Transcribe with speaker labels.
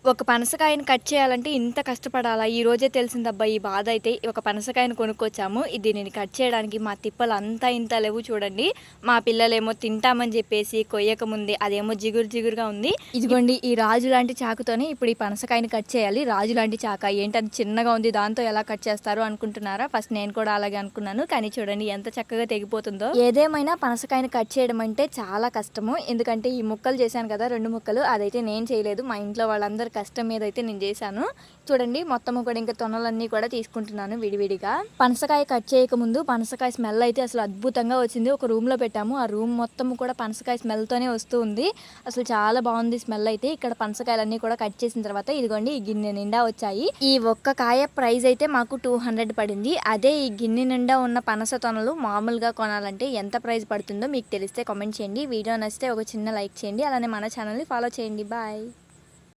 Speaker 1: ఒక పనసకాయని కట్ చేయాలంటే ఇంత కష్టపడాలా? ఈ రోజే తెలిసిందబ్బా ఈ బాధ అయితే. ఒక పనసకాయని కొనుక్కొచ్చాము. దీనిని కట్ చేయడానికి మా తిప్పలు అంతా ఇంత లేవు చూడండి. మా పిల్లలేమో తింటామని చెప్పేసి కొయ్యక ముందే అదేమో జిగురు జిగురుగా ఉంది. ఇదిగోండి ఈ రాజు లాంటి చాకుతోనే ఇప్పుడు ఈ పనసకాయని కట్ చేయాలి. రాజు లాంటి చాక ఏంటి అది చిన్నగా ఉంది, దాంతో ఎలా కట్ చేస్తారు అనుకుంటున్నారా? ఫస్ట్ నేను కూడా అలాగే అనుకున్నాను. కానీ చూడండి ఎంత చక్కగా తెగిపోతుందో. ఏదేమైనా పనసకాయని కట్ చేయడం అంటే చాలా కష్టము. ఎందుకంటే ఈ ముక్కలు చేశాను కదా, 2 ముక్కలు, అదైతే నేను చేయలేదు. మా ఇంట్లో వాళ్ళందరూ కష్టం మీద అయితే నేను చేశాను. చూడండి మొత్తము కూడా ఇంకా తొనలన్నీ కూడా తీసుకుంటున్నాను విడివిడిగా. పనసకాయ కట్ చేయక ముందు పనసకాయ స్మెల్ అయితే అసలు అద్భుతంగా వచ్చింది. ఒక రూమ్ లో పెట్టాము, ఆ రూమ్ మొత్తం కూడా పనసకాయ స్మెల్ తోనే వస్తూ ఉంది. అసలు చాలా బాగుంది స్మెల్ అయితే. ఇక్కడ పనసకాయలన్నీ కూడా కట్ చేసిన తర్వాత ఇదిగోండి ఈ గిన్నె నిండా వచ్చాయి. ఈ ఒక్క కాయ ప్రైస్ అయితే మాకు 200 పడింది. అదే ఈ గిన్నె నిండా ఉన్న పనస తొనలు మామూలుగా కొనాలంటే ఎంత ప్రైస్ పడుతుందో మీకు తెలిస్తే కామెంట్ చేయండి. వీడియో నచ్చితే ఒక చిన్న లైక్ చేయండి. అలానే మన ఛానల్ని ఫాలో చేయండి. బాయ్.